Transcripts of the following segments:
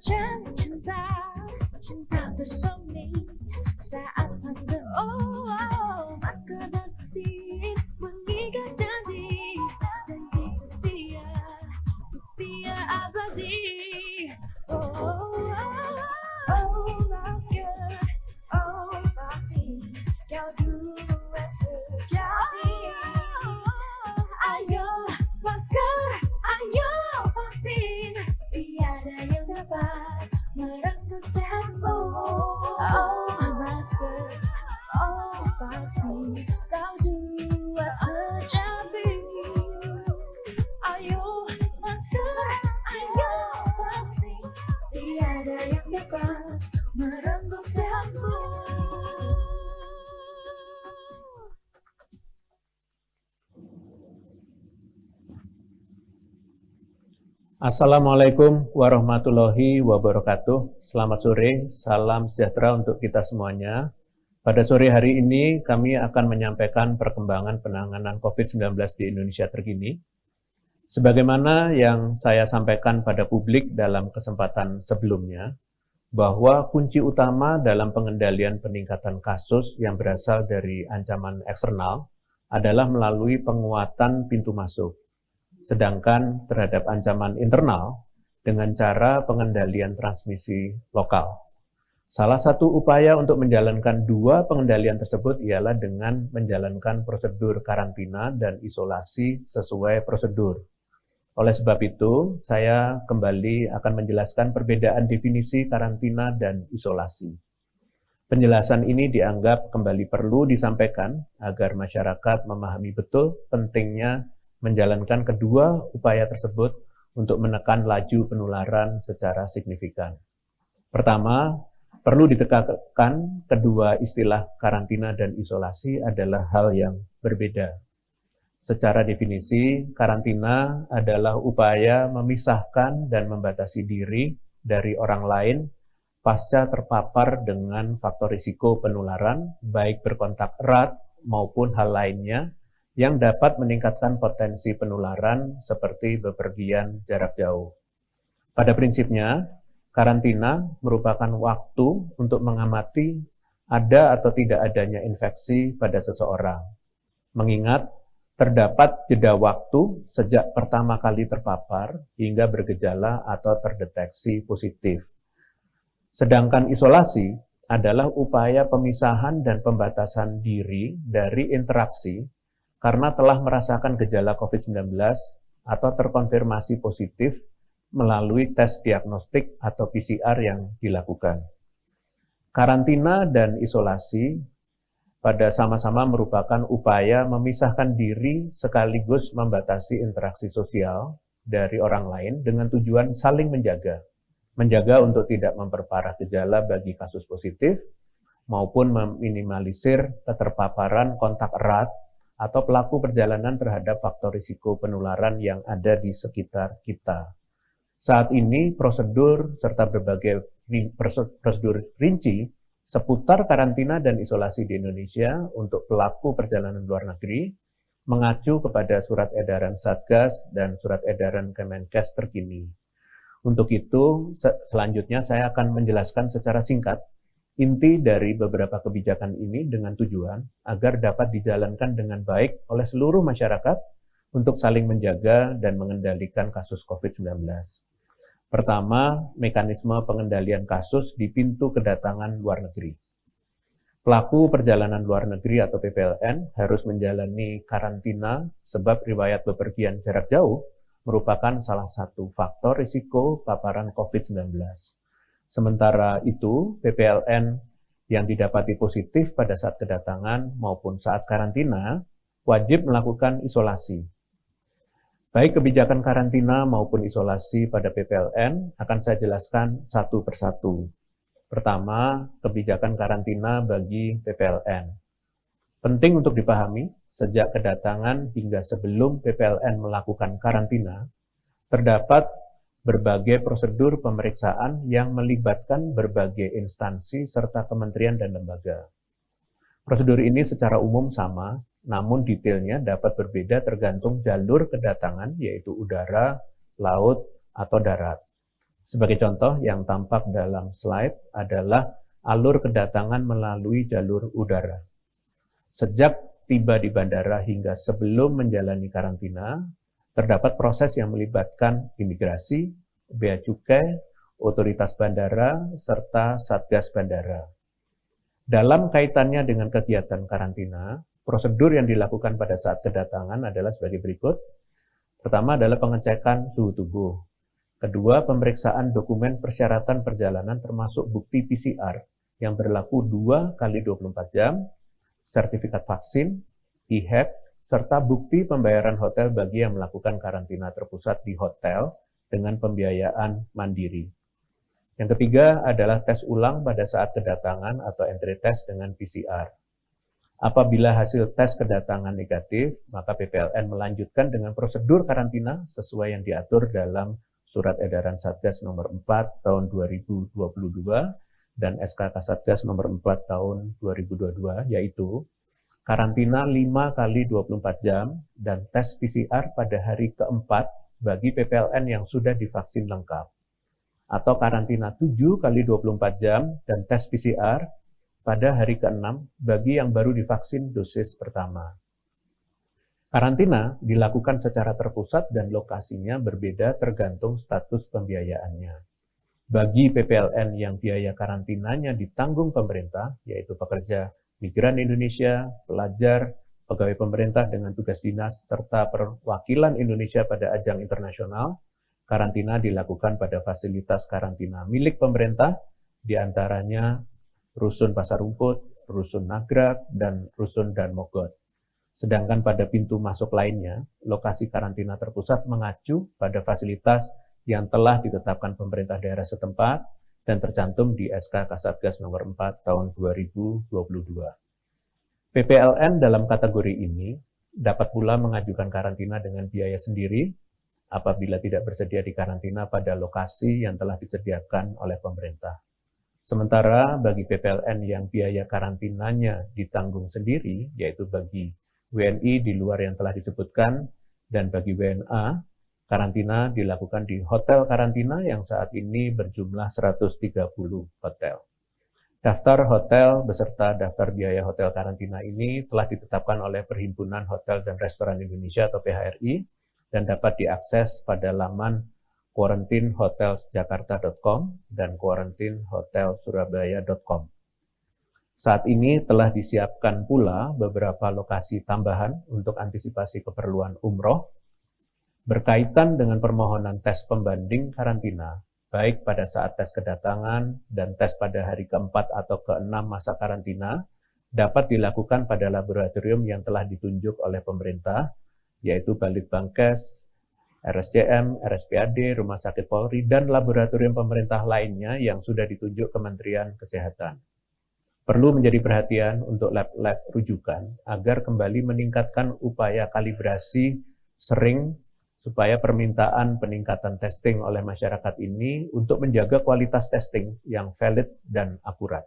Hujan cinta, cinta bersemi saat pandemi. Masker dan vaksin mengikat janji, janji setia, setia abadi. Masker, vaksin, kau duet sejati. Ayo masker, ayo vaksin, tiada yang dapat merenggut sehatmu. Masker, vaksin, kau duet sejati. Ayo masker, ayo vaksin, tiada yang dapat merenggut sehatmu. Assalamualaikum warahmatullahi wabarakatuh. Selamat sore, salam sejahtera untuk kita semuanya. Pada sore hari ini kami akan menyampaikan perkembangan penanganan COVID-19 di Indonesia terkini. Sebagaimana yang saya sampaikan pada publik dalam kesempatan sebelumnya, bahwa kunci utama dalam pengendalian peningkatan kasus yang berasal dari ancaman eksternal adalah melalui penguatan pintu masuk. Sedangkan terhadap ancaman internal dengan cara pengendalian transmisi lokal. Salah satu upaya untuk menjalankan dua pengendalian tersebut ialah dengan menjalankan prosedur karantina dan isolasi sesuai prosedur. Oleh sebab itu, saya kembali akan menjelaskan perbedaan definisi karantina dan isolasi. Penjelasan ini dianggap kembali perlu disampaikan agar masyarakat memahami betul pentingnya menjalankan kedua upaya tersebut untuk menekan laju penularan secara signifikan. Pertama, perlu ditekankan kedua istilah karantina dan isolasi adalah hal yang berbeda. Secara definisi, karantina adalah upaya memisahkan dan membatasi diri dari orang lain pasca terpapar dengan faktor risiko penularan, baik berkontak erat maupun hal lainnya, yang dapat meningkatkan potensi penularan seperti bepergian jarak jauh. Pada prinsipnya, karantina merupakan waktu untuk mengamati ada atau tidak adanya infeksi pada seseorang. Mengingat terdapat jeda waktu sejak pertama kali terpapar hingga bergejala atau terdeteksi positif. Sedangkan isolasi adalah upaya pemisahan dan pembatasan diri dari interaksi karena telah merasakan gejala COVID-19 atau terkonfirmasi positif melalui tes diagnostik atau PCR yang dilakukan. Karantina dan isolasi pada sama-sama merupakan upaya memisahkan diri sekaligus membatasi interaksi sosial dari orang lain dengan tujuan saling menjaga. Menjaga untuk tidak memperparah gejala bagi kasus positif maupun meminimalisir keterpaparan kontak erat atau pelaku perjalanan terhadap faktor risiko penularan yang ada di sekitar kita. Saat ini prosedur serta berbagai prosedur rinci seputar karantina dan isolasi di Indonesia untuk pelaku perjalanan luar negeri mengacu kepada surat edaran Satgas dan surat edaran Kemenkes terkini. Untuk itu, selanjutnya saya akan menjelaskan secara singkat inti dari beberapa kebijakan ini dengan tujuan agar dapat dijalankan dengan baik oleh seluruh masyarakat untuk saling menjaga dan mengendalikan kasus COVID-19. Pertama, mekanisme pengendalian kasus di pintu kedatangan luar negeri. Pelaku perjalanan luar negeri atau PPLN harus menjalani karantina sebab riwayat bepergian jarak jauh merupakan salah satu faktor risiko paparan COVID-19. Sementara itu, PPLN yang didapati positif pada saat kedatangan maupun saat karantina wajib melakukan isolasi. Baik kebijakan karantina maupun isolasi pada PPLN akan saya jelaskan satu persatu. Pertama, kebijakan karantina bagi PPLN. Penting untuk dipahami, sejak kedatangan hingga sebelum PPLN melakukan karantina, terdapat berbagai prosedur pemeriksaan yang melibatkan berbagai instansi serta kementerian dan lembaga. Prosedur ini secara umum sama, namun detailnya dapat berbeda tergantung jalur kedatangan, yaitu udara, laut, atau darat. Sebagai contoh yang tampak dalam slide adalah alur kedatangan melalui jalur udara. Sejak tiba di bandara hingga sebelum menjalani karantina, terdapat proses yang melibatkan imigrasi, bea cukai, otoritas bandara, serta satgas bandara. Dalam kaitannya dengan kegiatan karantina, prosedur yang dilakukan pada saat kedatangan adalah sebagai berikut. Pertama adalah pengecekan suhu tubuh. Kedua, pemeriksaan dokumen persyaratan perjalanan termasuk bukti PCR yang berlaku 2 kali 24 jam, sertifikat vaksin, e-hack, serta bukti pembayaran hotel bagi yang melakukan karantina terpusat di hotel dengan pembiayaan mandiri. Yang ketiga adalah tes ulang pada saat kedatangan atau entry test dengan PCR. Apabila hasil tes kedatangan negatif, maka PPLN melanjutkan dengan prosedur karantina sesuai yang diatur dalam Surat Edaran Satgas nomor 4 tahun 2022 dan SK Kasatgas nomor 4 tahun 2022, yaitu karantina 5 kali 24 jam dan tes PCR pada hari keempat bagi PPLN yang sudah divaksin lengkap, atau karantina 7 kali 24 jam dan tes PCR pada hari ke-6 bagi yang baru divaksin dosis pertama. Karantina dilakukan secara terpusat dan lokasinya berbeda tergantung status pembiayaannya. Bagi PPLN yang biaya karantinanya ditanggung pemerintah, yaitu pekerja migran Indonesia, pelajar, pegawai pemerintah dengan tugas dinas, serta perwakilan Indonesia pada ajang internasional, karantina dilakukan pada fasilitas karantina milik pemerintah, diantaranya Rusun Pasar Rumput, Rusun Nagrak, dan Rusun Dan Mogot. Sedangkan pada pintu masuk lainnya, lokasi karantina terpusat mengacu pada fasilitas yang telah ditetapkan pemerintah daerah setempat dan tercantum di SK Kasatgas nomor 4 tahun 2022. PPLN dalam kategori ini dapat pula mengajukan karantina dengan biaya sendiri apabila tidak bersedia di karantina pada lokasi yang telah disediakan oleh pemerintah. Sementara bagi PPLN yang biaya karantinanya ditanggung sendiri, yaitu bagi WNI di luar yang telah disebutkan, dan bagi WNA, karantina dilakukan di hotel karantina yang saat ini berjumlah 130 hotel. Daftar hotel beserta daftar biaya hotel karantina ini telah ditetapkan oleh Perhimpunan Hotel dan Restoran Indonesia atau PHRI dan dapat diakses pada laman quarantinehotelsjakarta.com dan quarantinehotelsurabaya.com. Saat ini telah disiapkan pula beberapa lokasi tambahan untuk antisipasi keperluan umroh berkaitan dengan permohonan tes pembanding karantina, baik pada saat tes kedatangan dan tes pada hari keempat atau keenam masa karantina, dapat dilakukan pada laboratorium yang telah ditunjuk oleh pemerintah, yaitu Balitbangkes, RSCM, RSPAD, Rumah Sakit Polri, dan laboratorium pemerintah lainnya yang sudah ditunjuk Kementerian Kesehatan. Perlu menjadi perhatian untuk lab-lab rujukan agar kembali meningkatkan upaya kalibrasi sering supaya permintaan peningkatan testing oleh masyarakat ini untuk menjaga kualitas testing yang valid dan akurat.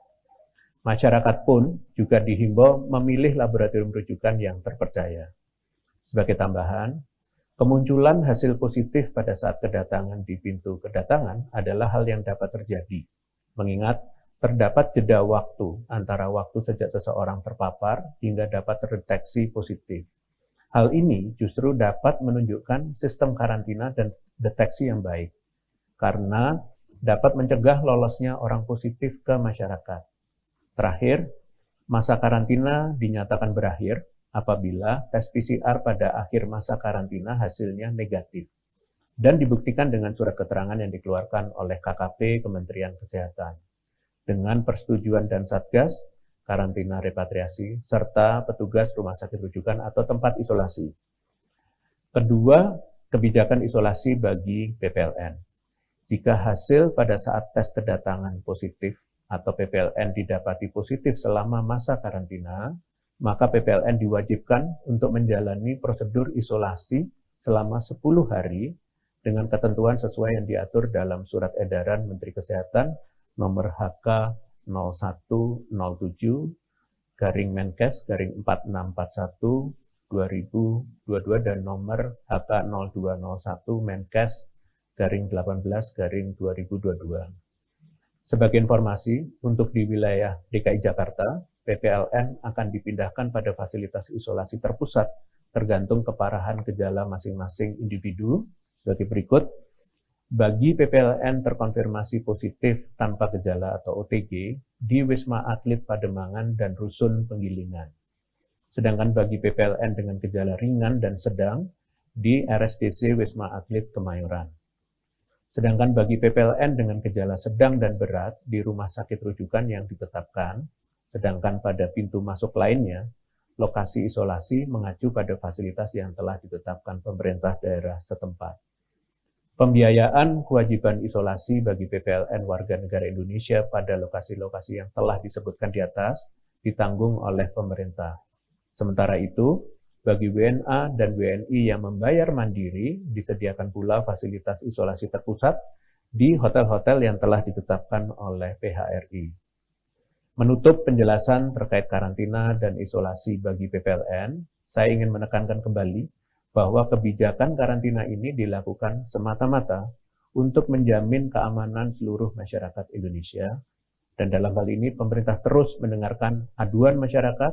Masyarakat pun juga dihimbau memilih laboratorium rujukan yang terpercaya. Sebagai tambahan, kemunculan hasil positif pada saat kedatangan di pintu kedatangan adalah hal yang dapat terjadi, mengingat terdapat jeda waktu antara waktu sejak seseorang terpapar hingga dapat terdeteksi positif. Hal ini justru dapat menunjukkan sistem karantina dan deteksi yang baik, karena dapat mencegah lolosnya orang positif ke masyarakat. Terakhir, masa karantina dinyatakan berakhir apabila tes PCR pada akhir masa karantina hasilnya negatif dan dibuktikan dengan surat keterangan yang dikeluarkan oleh KKP Kementerian Kesehatan dengan persetujuan dan Satgas, karantina repatriasi, serta petugas rumah sakit rujukan atau tempat isolasi. Kedua, kebijakan isolasi bagi PPLN. Jika hasil pada saat tes kedatangan positif atau PPLN didapati positif selama masa karantina, maka PPLN diwajibkan untuk menjalani prosedur isolasi selama 10 hari dengan ketentuan sesuai yang diatur dalam Surat Edaran Menteri Kesehatan nomor HK 0107/Menkes/4641/2022 dan nomor HK 0201 2022. Sebagai informasi, untuk di wilayah DKI Jakarta, PPLN akan dipindahkan pada fasilitas isolasi terpusat tergantung keparahan gejala masing-masing individu sebagai berikut. Bagi PPLN terkonfirmasi positif tanpa gejala atau OTG di Wisma Atlet Pademangan dan Rusun Penggilingan. Sedangkan bagi PPLN dengan gejala ringan dan sedang di RSDC Wisma Atlet Kemayoran. Sedangkan bagi PPLN dengan gejala sedang dan berat di rumah sakit rujukan yang ditetapkan, sedangkan pada pintu masuk lainnya, lokasi isolasi mengacu pada fasilitas yang telah ditetapkan pemerintah daerah setempat. Pembiayaan kewajiban isolasi bagi PPLN warga negara Indonesia pada lokasi-lokasi yang telah disebutkan di atas ditanggung oleh pemerintah. Sementara itu, bagi WNA dan WNI yang membayar mandiri, disediakan pula fasilitas isolasi terpusat di hotel-hotel yang telah ditetapkan oleh PHRI. Menutup penjelasan terkait karantina dan isolasi bagi PPLN, saya ingin menekankan kembali bahwa kebijakan karantina ini dilakukan semata-mata untuk menjamin keamanan seluruh masyarakat Indonesia, dan dalam hal ini pemerintah terus mendengarkan aduan masyarakat,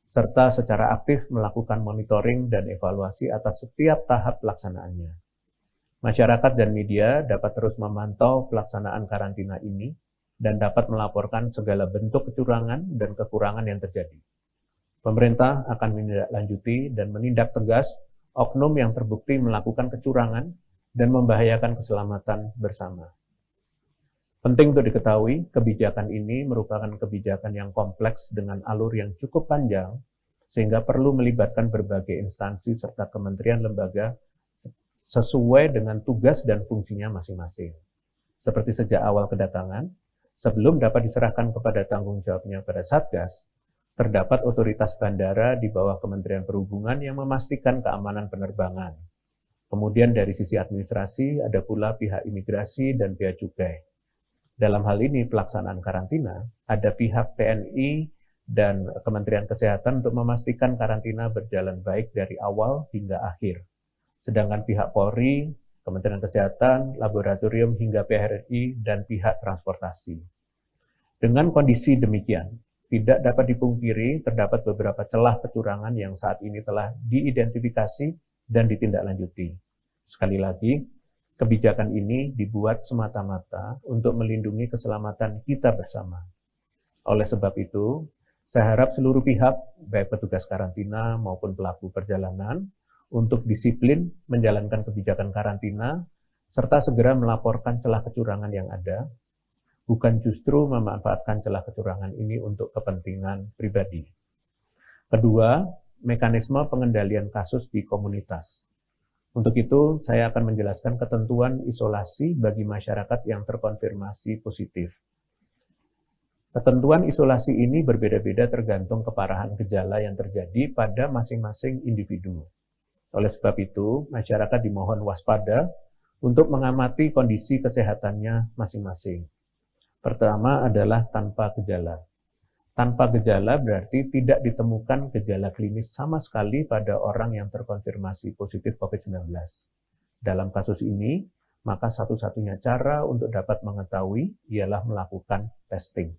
serta secara aktif melakukan monitoring dan evaluasi atas setiap tahap pelaksanaannya. Masyarakat dan media dapat terus memantau pelaksanaan karantina ini dan dapat melaporkan segala bentuk kecurangan dan kekurangan yang terjadi. Pemerintah akan menindaklanjuti dan menindak tegas oknum yang terbukti melakukan kecurangan dan membahayakan keselamatan bersama. Penting untuk diketahui, kebijakan ini merupakan kebijakan yang kompleks dengan alur yang cukup panjang, sehingga perlu melibatkan berbagai instansi serta kementerian lembaga sesuai dengan tugas dan fungsinya masing-masing. Seperti sejak awal kedatangan, sebelum dapat diserahkan kepada tanggung jawabnya pada Satgas, terdapat otoritas bandara di bawah Kementerian Perhubungan yang memastikan keamanan penerbangan. Kemudian dari sisi administrasi, ada pula pihak imigrasi dan bea cukai. Dalam hal ini pelaksanaan karantina, ada pihak TNI dan Kementerian Kesehatan untuk memastikan karantina berjalan baik dari awal hingga akhir. Sedangkan pihak Polri, Kementerian Kesehatan, Laboratorium hingga PHRI, dan pihak transportasi. Dengan kondisi demikian, tidak dapat dipungkiri terdapat beberapa celah kecurangan yang saat ini telah diidentifikasi dan ditindaklanjuti. Sekali lagi, kebijakan ini dibuat semata-mata untuk melindungi keselamatan kita bersama. Oleh sebab itu, saya harap seluruh pihak, baik petugas karantina maupun pelaku perjalanan, untuk disiplin menjalankan kebijakan karantina, serta segera melaporkan celah kecurangan yang ada, bukan justru memanfaatkan celah kecurangan ini untuk kepentingan pribadi. Kedua, mekanisme pengendalian kasus di komunitas. Untuk itu, saya akan menjelaskan ketentuan isolasi bagi masyarakat yang terkonfirmasi positif. Ketentuan isolasi ini berbeda-beda tergantung keparahan gejala yang terjadi pada masing-masing individu. Oleh sebab itu, masyarakat dimohon waspada untuk mengamati kondisi kesehatannya masing-masing. Pertama adalah tanpa gejala. Tanpa gejala berarti tidak ditemukan gejala klinis sama sekali pada orang yang terkonfirmasi positif COVID-19. Dalam kasus ini, maka satu-satunya cara untuk dapat mengetahui ialah melakukan testing.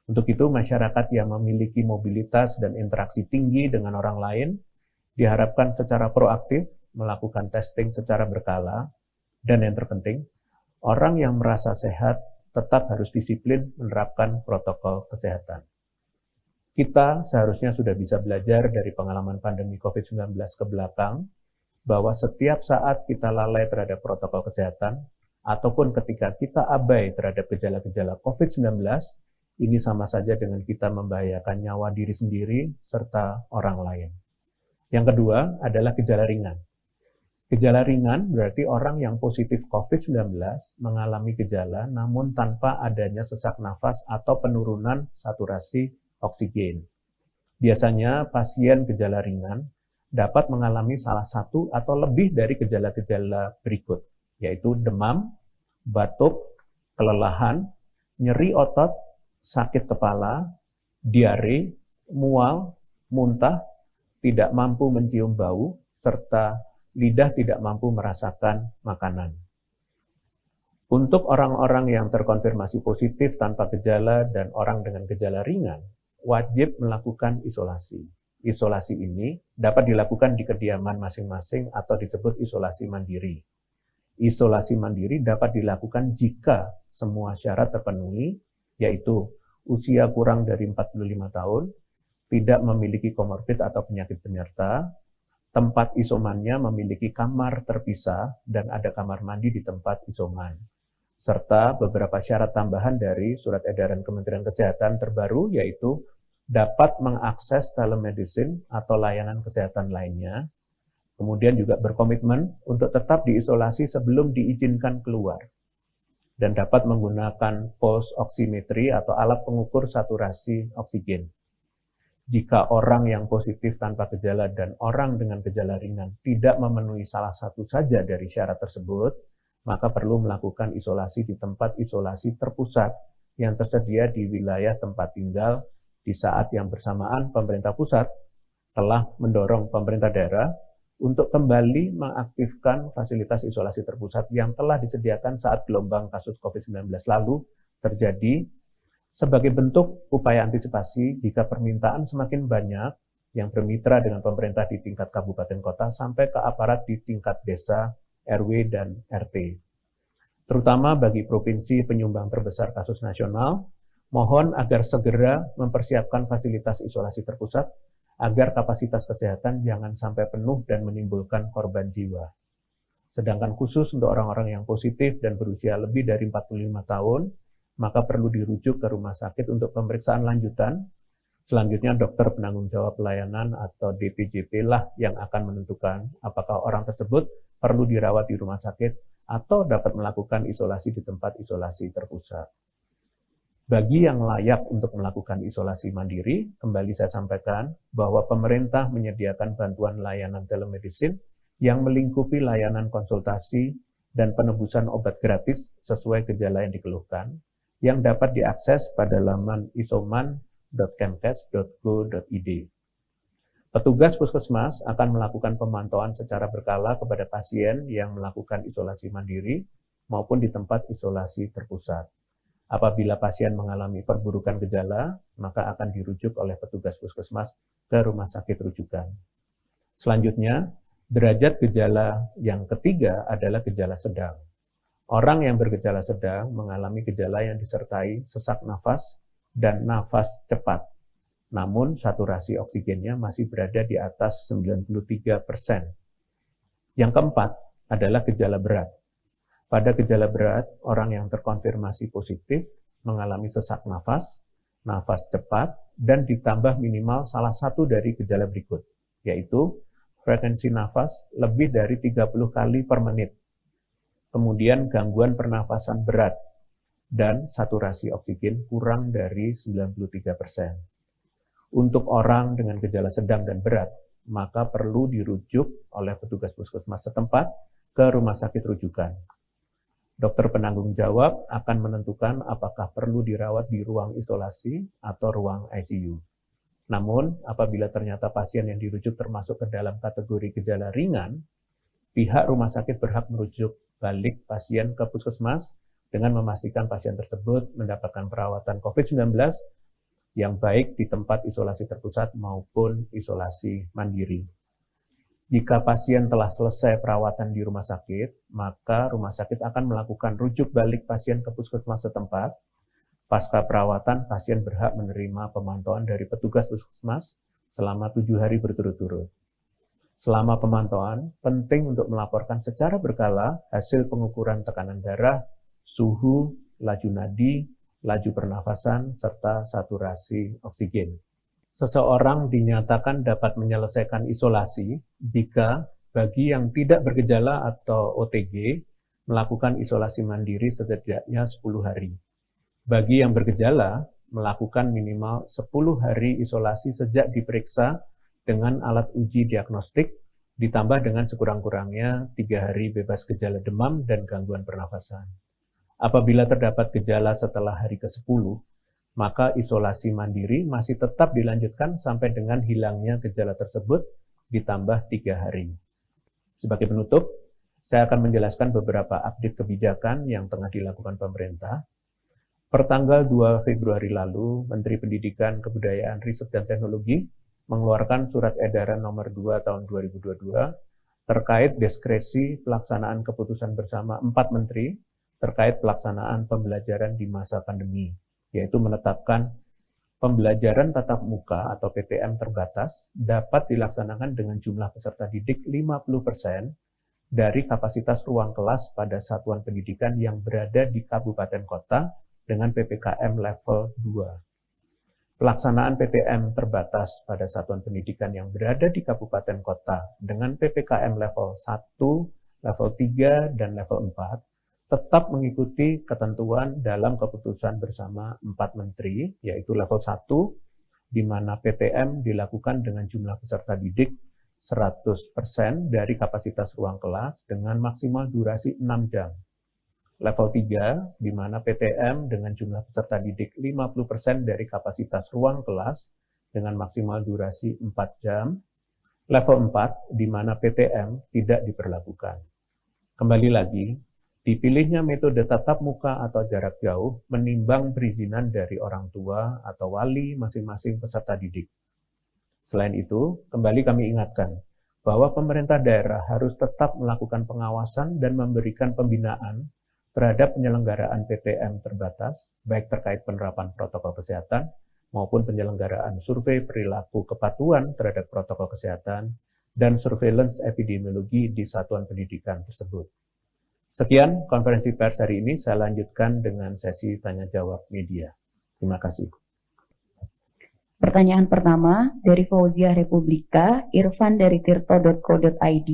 Untuk itu, masyarakat yang memiliki mobilitas dan interaksi tinggi dengan orang lain diharapkan secara proaktif melakukan testing secara berkala, dan yang terpenting, orang yang merasa sehat tetap harus disiplin menerapkan protokol kesehatan. Kita seharusnya sudah bisa belajar dari pengalaman pandemi COVID-19 ke belakang, bahwa setiap saat kita lalai terhadap protokol kesehatan, ataupun ketika kita abai terhadap gejala-gejala COVID-19, ini sama saja dengan kita membahayakan nyawa diri sendiri serta orang lain. Yang kedua adalah gejala ringan. Gejala ringan berarti orang yang positif COVID-19 mengalami gejala namun tanpa adanya sesak nafas atau penurunan saturasi oksigen. Biasanya pasien gejala ringan dapat mengalami salah satu atau lebih dari gejala-gejala berikut, yaitu demam, batuk, kelelahan, nyeri otot, sakit kepala, diare, mual, muntah, tidak mampu mencium bau, serta lidah tidak mampu merasakan makanan. Untuk orang-orang yang terkonfirmasi positif tanpa gejala dan orang dengan gejala ringan, wajib melakukan isolasi. Isolasi ini dapat dilakukan di kediaman masing-masing atau disebut isolasi mandiri. Isolasi mandiri dapat dilakukan jika semua syarat terpenuhi, yaitu usia kurang dari 45 tahun, tidak memiliki komorbid atau penyakit penyerta, tempat isomannya memiliki kamar terpisah dan ada kamar mandi di tempat isoman, serta beberapa syarat tambahan dari Surat Edaran Kementerian Kesehatan terbaru, yaitu dapat mengakses telemedicine atau layanan kesehatan lainnya, kemudian juga berkomitmen untuk tetap diisolasi sebelum diizinkan keluar, dan dapat menggunakan pulse oximetry atau alat pengukur saturasi oksigen. Jika orang yang positif tanpa gejala dan orang dengan gejala ringan tidak memenuhi salah satu saja dari syarat tersebut, maka perlu melakukan isolasi di tempat isolasi terpusat yang tersedia di wilayah tempat tinggal. Di saat yang bersamaan, pemerintah pusat telah mendorong pemerintah daerah untuk kembali mengaktifkan fasilitas isolasi terpusat yang telah disediakan saat gelombang kasus COVID-19 lalu terjadi sebagai bentuk upaya antisipasi jika permintaan semakin banyak yang bermitra dengan pemerintah di tingkat kabupaten kota sampai ke aparat di tingkat desa, RW, dan RT. Terutama bagi provinsi penyumbang terbesar kasus nasional, mohon agar segera mempersiapkan fasilitas isolasi terpusat agar kapasitas kesehatan jangan sampai penuh dan menimbulkan korban jiwa. Sedangkan khusus untuk orang-orang yang positif dan berusia lebih dari 45 tahun, maka perlu dirujuk ke rumah sakit untuk pemeriksaan lanjutan. Selanjutnya dokter penanggung jawab pelayanan atau DPJP lah yang akan menentukan apakah orang tersebut perlu dirawat di rumah sakit atau dapat melakukan isolasi di tempat isolasi terpusat. Bagi yang layak untuk melakukan isolasi mandiri, kembali saya sampaikan bahwa pemerintah menyediakan bantuan layanan telemedicine yang melingkupi layanan konsultasi dan penebusan obat gratis sesuai gejala yang dikeluhkan, yang dapat diakses pada laman isoman.kemkes.go.id. Petugas puskesmas akan melakukan pemantauan secara berkala kepada pasien yang melakukan isolasi mandiri maupun di tempat isolasi terpusat. Apabila pasien mengalami perburukan gejala, maka akan dirujuk oleh petugas puskesmas ke rumah sakit rujukan. Selanjutnya, derajat gejala yang ketiga adalah gejala sedang. Orang yang bergejala sedang mengalami gejala yang disertai sesak nafas dan nafas cepat. Namun, saturasi oksigennya masih berada di atas 93%. Yang keempat adalah gejala berat. Pada gejala berat, orang yang terkonfirmasi positif mengalami sesak nafas, nafas cepat, dan ditambah minimal salah satu dari gejala berikut, yaitu frekuensi nafas lebih dari 30 kali per menit, kemudian gangguan pernafasan berat, dan saturasi oksigen kurang dari 93%. Untuk orang dengan gejala sedang dan berat, maka perlu dirujuk oleh petugas puskesmas setempat ke rumah sakit rujukan. Dokter penanggung jawab akan menentukan apakah perlu dirawat di ruang isolasi atau ruang ICU. Namun, apabila ternyata pasien yang dirujuk termasuk ke dalam kategori gejala ringan, pihak rumah sakit berhak merujuk balik pasien ke puskesmas dengan memastikan pasien tersebut mendapatkan perawatan COVID-19 yang baik di tempat isolasi terpusat maupun isolasi mandiri. Jika pasien telah selesai perawatan di rumah sakit, maka rumah sakit akan melakukan rujuk balik pasien ke puskesmas setempat. Pasca perawatan, pasien berhak menerima pemantauan dari petugas puskesmas selama 7 hari berturut-turut. Selama pemantauan, penting untuk melaporkan secara berkala hasil pengukuran tekanan darah, suhu, laju nadi, laju pernafasan, serta saturasi oksigen. Seseorang dinyatakan dapat menyelesaikan isolasi jika bagi yang tidak bergejala atau OTG melakukan isolasi mandiri setidaknya 10 hari. Bagi yang bergejala, melakukan minimal 10 hari isolasi sejak diperiksa dengan alat uji diagnostik, ditambah dengan sekurang-kurangnya 3 hari bebas gejala demam dan gangguan pernafasan. Apabila terdapat gejala setelah hari ke-10, maka isolasi mandiri masih tetap dilanjutkan sampai dengan hilangnya gejala tersebut ditambah 3 hari. Sebagai penutup, Saya akan menjelaskan beberapa update kebijakan yang tengah dilakukan pemerintah. Pertanggal 2 Februari lalu, Menteri Pendidikan, Kebudayaan, Riset, dan Teknologi mengeluarkan Surat Edaran Nomor 2 Tahun 2022 terkait diskresi pelaksanaan keputusan bersama 4 menteri terkait pelaksanaan pembelajaran di masa pandemi, yaitu menetapkan pembelajaran tatap muka atau PTM terbatas dapat dilaksanakan dengan jumlah peserta didik 50% dari kapasitas ruang kelas pada satuan pendidikan yang berada di kabupaten kota dengan PPKM level 2. Pelaksanaan PTM terbatas pada satuan pendidikan yang berada di kabupaten kota dengan PPKM level 1, level 3, dan level 4 tetap mengikuti ketentuan dalam keputusan bersama 4 menteri, yaitu level 1, di mana PTM dilakukan dengan jumlah peserta didik 100% dari kapasitas ruang kelas dengan maksimal durasi 6 jam. Level 3, di mana PTM dengan jumlah peserta didik 50% dari kapasitas ruang kelas dengan maksimal durasi 4 jam. Level 4, di mana PTM tidak diberlakukan. Kembali lagi, dipilihnya metode tatap muka atau jarak jauh menimbang perizinan dari orang tua atau wali masing-masing peserta didik. Selain itu, kembali kami ingatkan bahwa pemerintah daerah harus tetap melakukan pengawasan dan memberikan pembinaan terhadap penyelenggaraan PTM terbatas, baik terkait penerapan protokol kesehatan maupun penyelenggaraan survei perilaku kepatuhan terhadap protokol kesehatan dan surveillance epidemiologi di satuan pendidikan tersebut. Sekian konferensi pers hari ini, saya lanjutkan dengan sesi tanya-jawab media. Terima kasih. Pertanyaan pertama dari Fauzia Republika, Irfan dari tirto.co.id,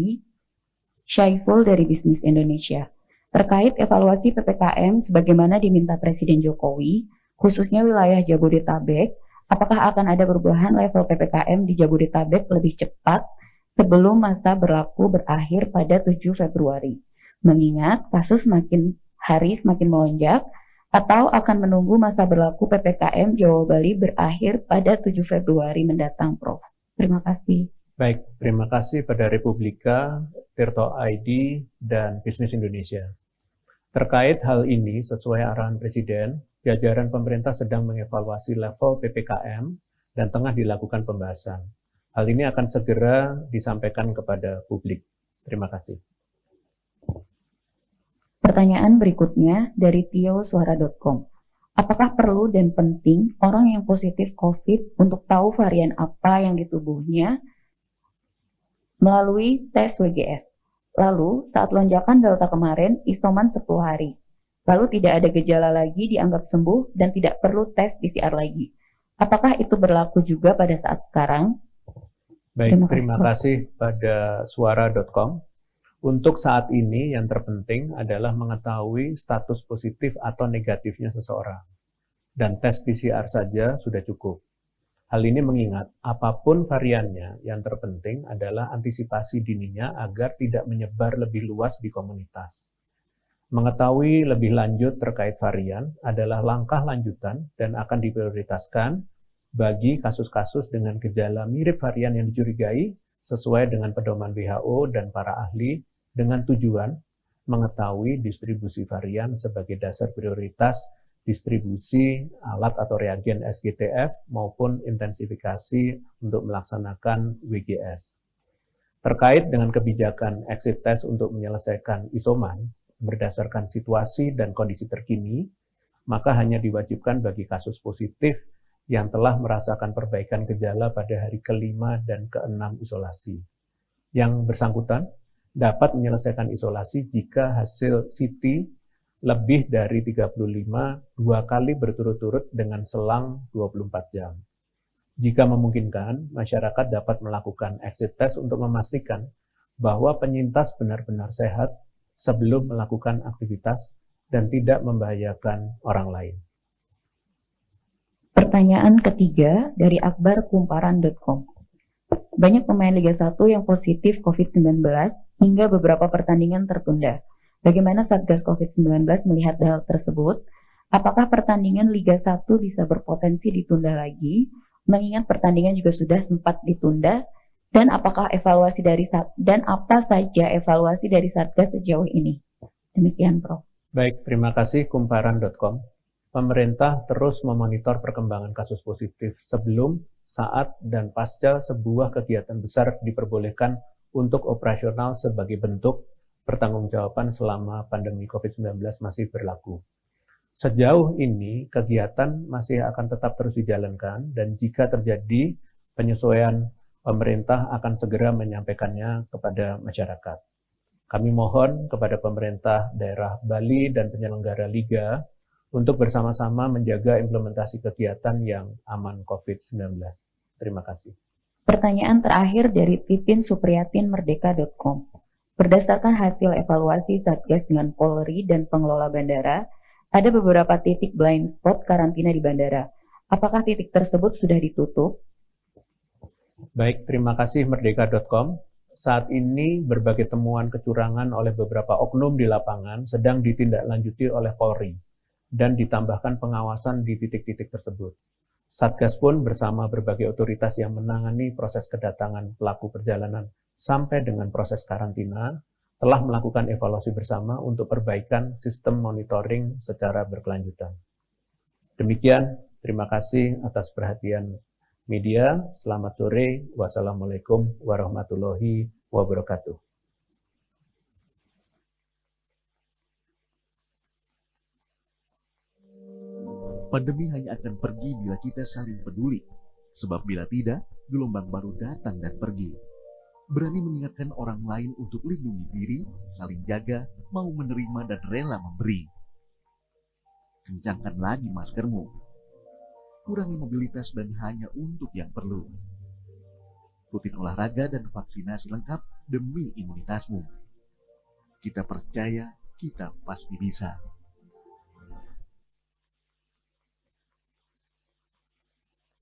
Syaiful dari Bisnis Indonesia. Terkait evaluasi PPKM sebagaimana diminta Presiden Jokowi, khususnya wilayah Jabodetabek, apakah akan ada perubahan level PPKM di Jabodetabek lebih cepat sebelum masa berlaku berakhir pada 7 Februari? Mengingat kasus semakin melonjak, atau akan menunggu masa berlaku PPKM Jawa Bali berakhir pada 7 Februari mendatang, Prof. Terima kasih. Baik, terima kasih pada Republika, Tirto ID, dan Bisnis Indonesia. Terkait hal ini, sesuai arahan Presiden, jajaran pemerintah sedang mengevaluasi level PPKM dan tengah dilakukan pembahasan. Hal ini akan segera disampaikan kepada publik. Terima kasih. Pertanyaan berikutnya dari tiosuara.com. Apakah perlu dan penting orang yang positif COVID untuk tahu varian apa yang di tubuhnya melalui tes WGS? Lalu, saat lonjakan Delta kemarin, isoman 10 hari. Lalu tidak ada gejala lagi, dianggap sembuh, dan tidak perlu tes PCR lagi. Apakah itu berlaku juga pada saat sekarang? Baik, terima kasih pada suara.com. Untuk saat ini, yang terpenting adalah mengetahui status positif atau negatifnya seseorang. Dan tes PCR saja sudah cukup. Hal ini mengingat apapun variannya, yang terpenting adalah antisipasi dininya agar tidak menyebar lebih luas di komunitas. Mengetahui lebih lanjut terkait varian adalah langkah lanjutan dan akan diprioritaskan bagi kasus-kasus dengan gejala mirip varian yang dicurigai sesuai dengan pedoman WHO dan para ahli dengan tujuan mengetahui distribusi varian sebagai dasar prioritas distribusi alat atau reagen SGTF maupun intensifikasi untuk melaksanakan WGS. Terkait dengan kebijakan exit test untuk menyelesaikan isoman berdasarkan situasi dan kondisi terkini, maka hanya diwajibkan bagi kasus positif yang telah merasakan perbaikan gejala pada hari ke-5 dan ke-6 isolasi. Yang bersangkutan dapat menyelesaikan isolasi jika hasil CT lebih dari 35 2 kali berturut-turut dengan selang 24 jam. Jika memungkinkan, masyarakat dapat melakukan exit test untuk memastikan bahwa penyintas benar-benar sehat sebelum melakukan aktivitas dan tidak membahayakan orang lain. Pertanyaan ketiga dari akbarkumparan.com. Banyak pemain Liga 1 yang positif COVID-19 hingga beberapa pertandingan tertunda. Bagaimana Satgas COVID-19 melihat hal tersebut? Apakah pertandingan Liga 1 bisa berpotensi ditunda lagi? Mengingat pertandingan juga sudah sempat ditunda Dan apakah evaluasi dan apa saja evaluasi dari Satgas sejauh ini? Demikian, Prof. Baik, terima kasih kumparan.com. Pemerintah terus memonitor perkembangan kasus positif sebelum, saat, dan pasca sebuah kegiatan besar diperbolehkan untuk operasional sebagai bentuk pertanggungjawaban selama pandemi COVID-19 masih berlaku. Sejauh ini, kegiatan masih akan tetap terus dijalankan dan jika terjadi penyesuaian, pemerintah akan segera menyampaikannya kepada masyarakat. Kami mohon kepada pemerintah daerah Bali dan penyelenggara Liga untuk bersama-sama menjaga implementasi kegiatan yang aman COVID-19. Terima kasih. Pertanyaan terakhir dari Titin Supriyatin Merdeka.com. Berdasarkan hasil evaluasi Satgas dengan Polri dan pengelola bandara, ada beberapa titik blind spot karantina di bandara. Apakah titik tersebut sudah ditutup? Baik, terima kasih Merdeka.com. Saat ini berbagai temuan kecurangan oleh beberapa oknum di lapangan sedang ditindaklanjuti oleh Polri dan ditambahkan pengawasan di titik-titik tersebut. Satgas pun bersama berbagai otoritas yang menangani proses kedatangan pelaku perjalanan sampai dengan proses karantina telah melakukan evaluasi bersama untuk perbaikan sistem monitoring secara berkelanjutan. Demikian, terima kasih atas perhatian media. Selamat sore. Wassalamualaikum warahmatullahi wabarakatuh. Pandemi hanya akan pergi bila kita saling peduli. Sebab bila tidak, gelombang baru datang dan pergi. Berani mengingatkan orang lain untuk lindungi diri, saling jaga, mau menerima dan rela memberi. Kencangkan lagi maskermu. Kurangi mobilitas dan hanya untuk yang perlu. Rutin olahraga dan vaksinasi lengkap demi imunitasmu. Kita percaya, kita pasti bisa.